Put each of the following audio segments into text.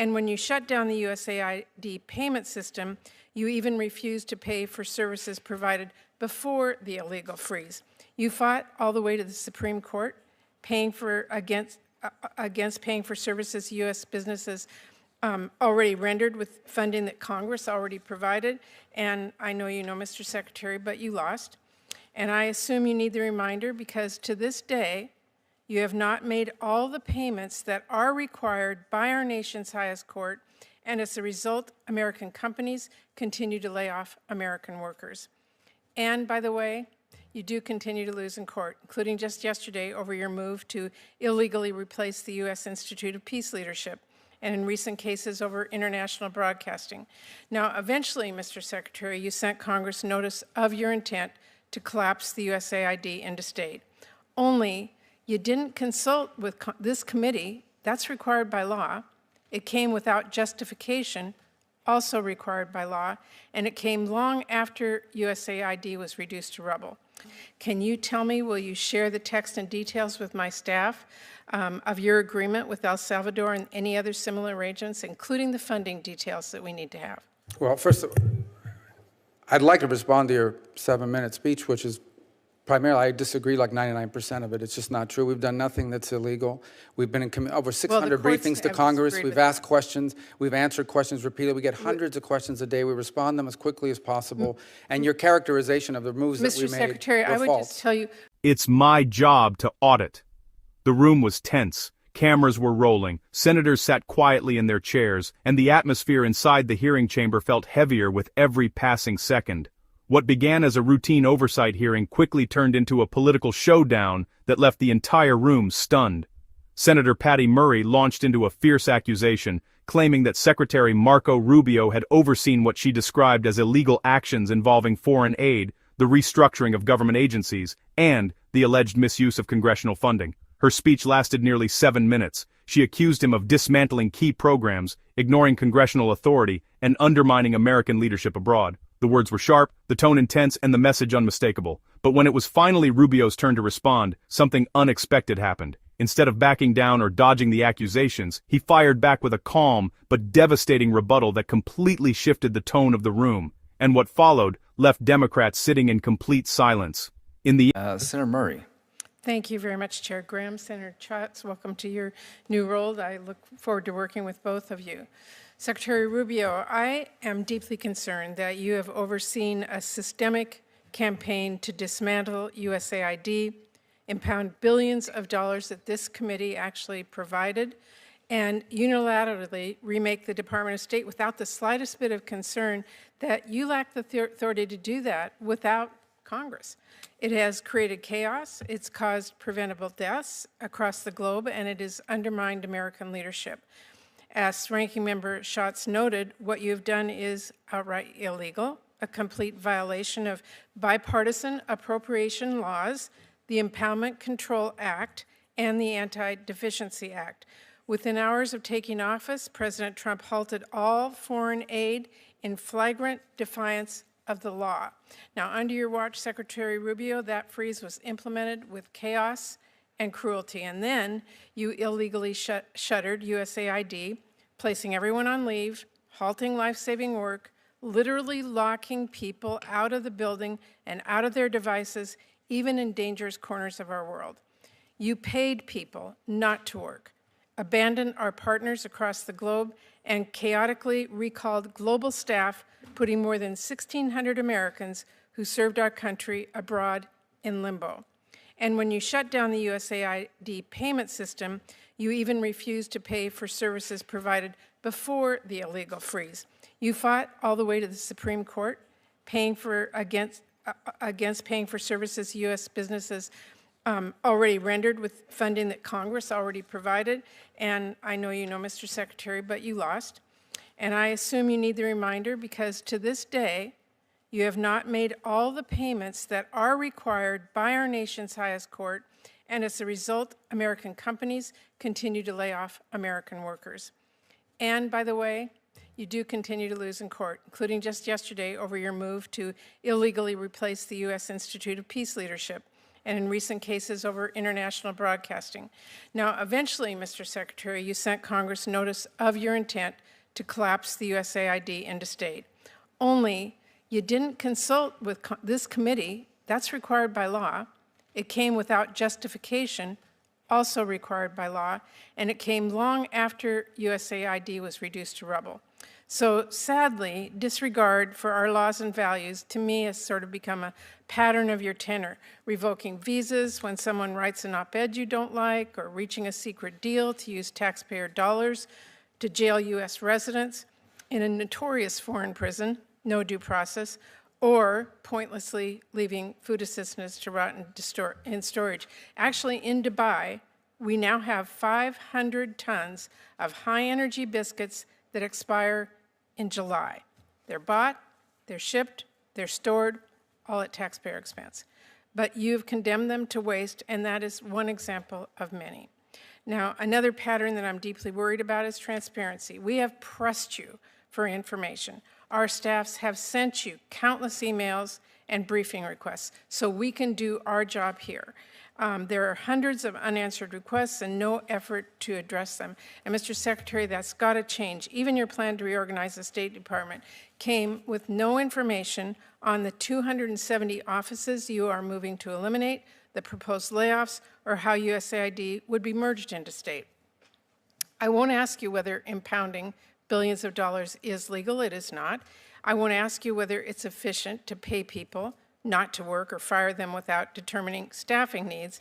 And when you shut down the USAID payment system, you even refused to pay for services provided before the illegal freeze. You fought all the way to the Supreme Court, against paying for services U.S. businesses already rendered with funding that Congress already provided. And I know you know, Mr. Secretary, but you lost. And I assume you need the reminder because to this day, you have not made all the payments that are required by our nation's highest court, and as a result, American companies continue to lay off American workers. And by the way, you do continue to lose in court, including just yesterday over your move to illegally replace the U.S. Institute of Peace Leadership, and in recent cases over international broadcasting. Now, eventually, Mr. Secretary, you sent Congress notice of your intent to collapse the USAID into state. Only you didn't consult with this committee. That's required by law. It came without justification, also required by law, and it came long after USAID was reduced to rubble. Can you tell me, will you share the text and details with my staff of your agreement with El Salvador and any other similar arrangements, including the funding details that we need to have? Well, first, I'd like to respond to your 7-minute speech, which is primarily, I disagree like 99% of it. It's just not true. We've done nothing that's illegal. We've been in over 600 briefings to Congress. We've asked questions. We've answered questions repeatedly. We get hundreds of questions a day. We respond them as quickly as possible. And your characterization of the moves that we made Mr. Secretary, I would just tell you. It's my job to audit. The room was tense. Cameras were rolling. Senators sat quietly in their chairs, and the atmosphere inside the hearing chamber felt heavier with every passing second. What began as a routine oversight hearing quickly turned into a political showdown that left the entire room stunned. Senator Patty Murray launched into a fierce accusation, claiming that Secretary Marco Rubio had overseen what she described as illegal actions involving foreign aid, the restructuring of government agencies, and the alleged misuse of congressional funding. Her speech lasted nearly 7 minutes. She accused him of dismantling key programs, ignoring congressional authority, and undermining American leadership abroad. The words were sharp, the tone intense, and the message unmistakable. But when it was finally Rubio's turn to respond, something unexpected happened. Instead of backing down or dodging the accusations, he fired back with a calm but devastating rebuttal that completely shifted the tone of the room. And what followed left Democrats sitting in complete silence. Senator Murray. Thank you very much, Chair Graham. Senator Schatz, welcome to your new role. I look forward to working with both of you. Secretary Rubio, I am deeply concerned that you have overseen a systemic campaign to dismantle USAID, impound billions of dollars that this committee actually provided, and unilaterally remake the Department of State without the slightest bit of concern that you lack the authority to do that without Congress. It has created chaos, it's caused preventable deaths across the globe, and it has undermined American leadership. As Ranking Member Schatz noted, what you have done is outright illegal, a complete violation of bipartisan appropriation laws, the Impoundment Control Act, and the Anti-Deficiency Act. Within hours of taking office, President Trump halted all foreign aid in flagrant defiance of the law. Now, under your watch, Secretary Rubio, that freeze was implemented with chaos and cruelty. And then you illegally shuttered USAID, placing everyone on leave, halting life-saving work, literally locking people out of the building and out of their devices, even in dangerous corners of our world. You paid people not to work, abandoned our partners across the globe, and chaotically recalled global staff, putting more than 1,600 Americans who served our country abroad in limbo. And when you shut down the USAID payment system, you even refused to pay for services provided before the illegal freeze. You fought all the way to the Supreme Court, against paying for services U.S. businesses already rendered with funding that Congress already provided. And I know you know, Mr. Secretary, but you lost. And I assume you need the reminder because to this day, you have not made all the payments that are required by our nation's highest court, and as a result, American companies continue to lay off American workers. And by the way, you do continue to lose in court, including just yesterday over your move to illegally replace the U.S. Institute of Peace Leadership, and in recent cases over international broadcasting. Now, eventually, Mr. Secretary, you sent Congress notice of your intent to collapse the USAID into state. Only you didn't consult with this committee. That's required by law. It came without justification, also required by law, and it came long after USAID was reduced to rubble. So sadly, disregard for our laws and values, to me, has sort of become a pattern of your tenor, revoking visas when someone writes an op-ed you don't like, or reaching a secret deal to use taxpayer dollars to jail U.S. residents in a notorious foreign prison, no due process, or pointlessly leaving food assistance to rot in storage. Actually, in Dubai, we now have 500 tons of high-energy biscuits that expire in July. They're bought, they're shipped, they're stored, all at taxpayer expense. But you've condemned them to waste, and that is one example of many. Now, another pattern that I'm deeply worried about is transparency. We have pressed you for information. Our staffs have sent you countless emails and briefing requests so we can do our job here. There are hundreds of unanswered requests and no effort to address them. And Mr. Secretary, that's got to change. Even your plan to reorganize the State Department came with no information on the 270 offices you are moving to eliminate, the proposed layoffs, or how USAID would be merged into state. I won't ask you whether impounding billions of dollars is legal. It is not. I won't ask you whether it's efficient to pay people not to work or fire them without determining staffing needs.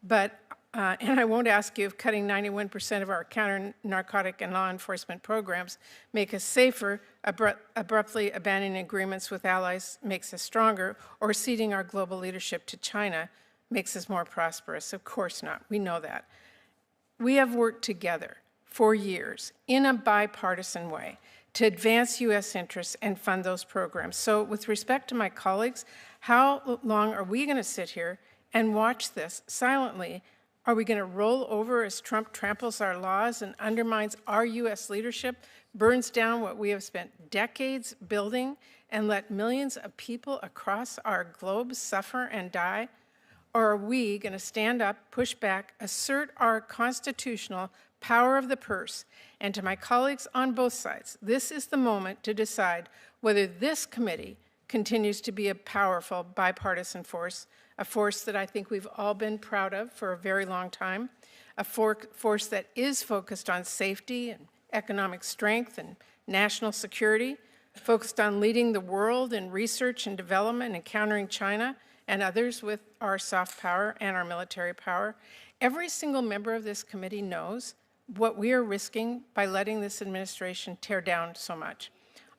But, and I won't ask you if cutting 91% of our counter-narcotic and law enforcement programs make us safer, abruptly abandoning agreements with allies makes us stronger, or ceding our global leadership to China makes us more prosperous. Of course not. We know that. We have worked together for years in a bipartisan way to advance U.S. interests and fund those programs. So with respect to my colleagues, how long are we going to sit here and watch this silently? Are we going to roll over as Trump tramples our laws and undermines our U.S. leadership, burns down what we have spent decades building, and let millions of people across our globe suffer and die? Or are we going to stand up, push back, assert our constitutional power of the purse? And to my colleagues on both sides, this is the moment to decide whether this committee continues to be a powerful bipartisan force, a force that I think we've all been proud of for a very long time, a force that is focused on safety and economic strength and national security, focused on leading the world in research and development and countering China and others with our soft power and our military power. Every single member of this committee knows what we are risking by letting this administration tear down so much.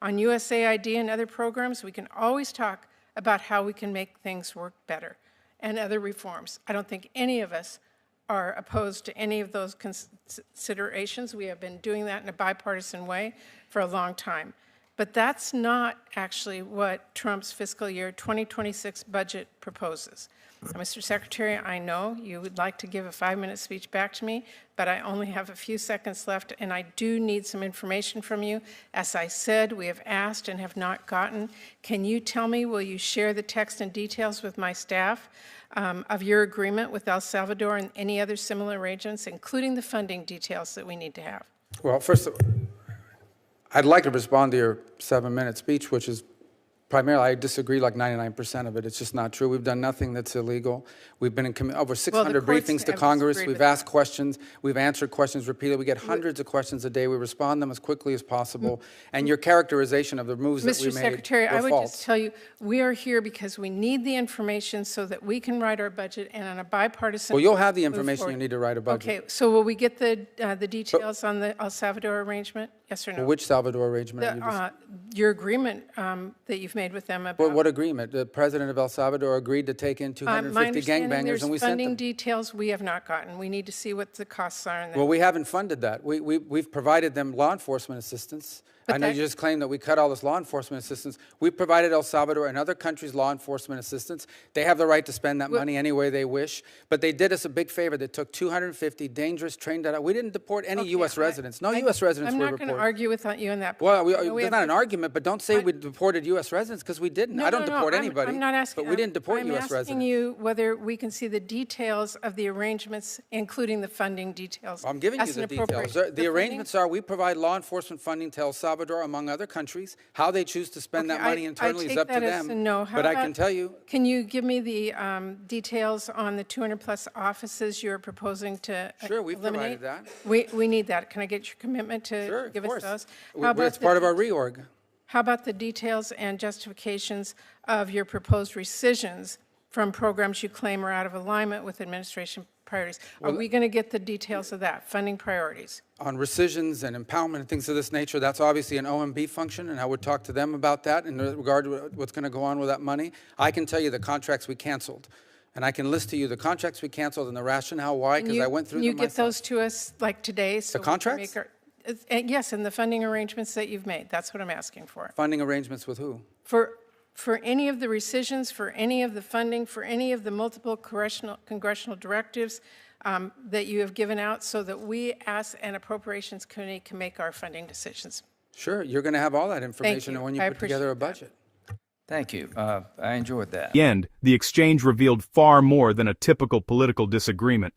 On USAID and other programs, we can always talk about how we can make things work better and other reforms. I don't think any of us are opposed to any of those considerations. We have been doing that in a bipartisan way for a long time. But that's not actually what Trump's fiscal year 2026 budget proposes. Now, Mr. Secretary, I know you would like to give a 5-minute speech back to me, but I only have a few seconds left, and I do need some information from you. As I said, we have asked and have not gotten. Can you tell me, will you share the text and details with my staff of your agreement with El Salvador and any other similar arrangements, including the funding details that we need to have? Well, first, I'd like to respond to your 7-minute speech, which is primarily, I disagree like 99% of it. It's just not true. We've done nothing that's illegal. We've been in over 600 briefings to Congress. We've asked questions. We've answered questions repeatedly. We get hundreds of questions a day. We respond them as quickly as possible. And your characterization of the moves that we made Mr. Secretary, I would false. just tell you, we are here because we need the information so that we can write our budget and on a bipartisan. Well, you'll have the information you need to write a budget. Okay, so will we get the details on the El Salvador arrangement? Yes or no? Well, which Salvador arrangement? Are you Your agreement that you've made with them about. Well, what agreement? The president of El Salvador agreed to take in 250 gangbangers, and we sent them. Funding details we have not gotten. We need to see what the costs are. Well, we haven't funded that. We've provided them law enforcement assistance. I know you just claimed that we cut all this law enforcement assistance. We provided El Salvador and other countries law enforcement assistance. They have the right to spend that money any way they wish. But they did us a big favor. They took 250 dangerous, trained out. We didn't deport any U.S. residents. No U.S. residents were reported. I'm not going to argue with you on that point. Well, there's not an argument. argument, but don't say we deported U.S. residents, because we didn't. I don't deport anybody. I'm not asking. But we didn't deport U.S. I'm asking residents. you whether we can see the details of the arrangements, including the funding details. I'm giving you as the an details. appropriation. The arrangements are we provide law enforcement funding to El Salvador, among other countries. How they choose to spend that money internally is up to them. I take that as a no. How But I about- can tell you, Can you give me the details on the 200-plus offices you're proposing to Sure, we've eliminate? provided We need that. Can I get your commitment to sure, give of us course. those? It's part of our reorg. How about the details and justifications of your proposed rescissions from programs you claim are out of alignment with administration priorities? Are we going to get the details of that, funding priorities? On rescissions and impoundment and things of this nature, that's obviously an OMB function, and I would talk to them about that in regard to what's going to go on with that money. I can tell you the contracts we canceled, and I can list to you the contracts we canceled and the rationale why, because I went through them Can you get myself. those to us, like, today? So we can contracts? make our- Yes, and the funding arrangements that you've made. That's what I'm asking for. Funding arrangements with who? For any of the rescissions, for any of the funding, for any of the multiple congressional directives that you have given out, so that we, as an appropriations committee, can make our funding decisions. Sure, you're going to have all that information you. when you I put together a appreciate that. budget. Thank you. I enjoyed that. In the end, the exchange revealed far more than a typical political disagreement.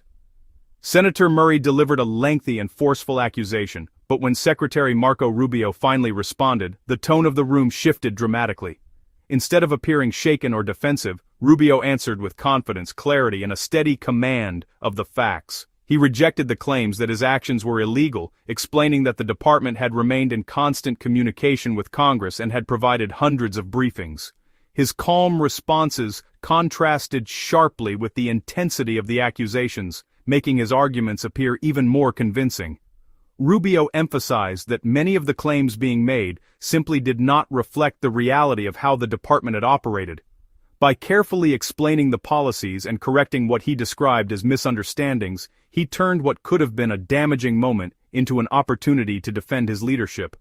Senator Murray delivered a lengthy and forceful accusation, but when Secretary Marco Rubio finally responded, the tone of the room shifted dramatically. Instead of appearing shaken or defensive, Rubio answered with confidence, clarity, and a steady command of the facts. He rejected the claims that his actions were illegal, explaining that the department had remained in constant communication with Congress and had provided hundreds of briefings. His calm responses contrasted sharply with the intensity of the accusations, making his arguments appear even more convincing. Rubio emphasized that many of the claims being made simply did not reflect the reality of how the department had operated. By carefully explaining the policies and correcting what he described as misunderstandings, he turned what could have been a damaging moment into an opportunity to defend his leadership.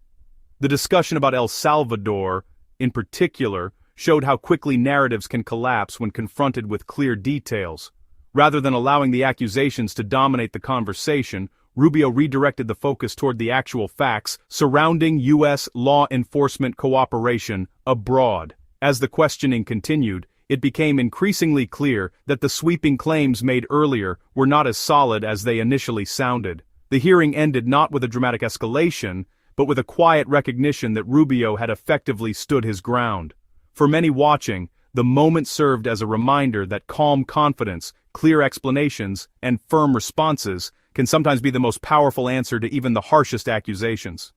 The discussion about El Salvador, in particular, showed how quickly narratives can collapse when confronted with clear details. Rather than allowing the accusations to dominate the conversation, Rubio redirected the focus toward the actual facts surrounding U.S. law enforcement cooperation abroad. As the questioning continued, it became increasingly clear that the sweeping claims made earlier were not as solid as they initially sounded. The hearing ended not with a dramatic escalation, but with a quiet recognition that Rubio had effectively stood his ground. For many watching, the moment served as a reminder that calm confidence, clear explanations, and firm responses can sometimes be the most powerful answer to even the harshest accusations.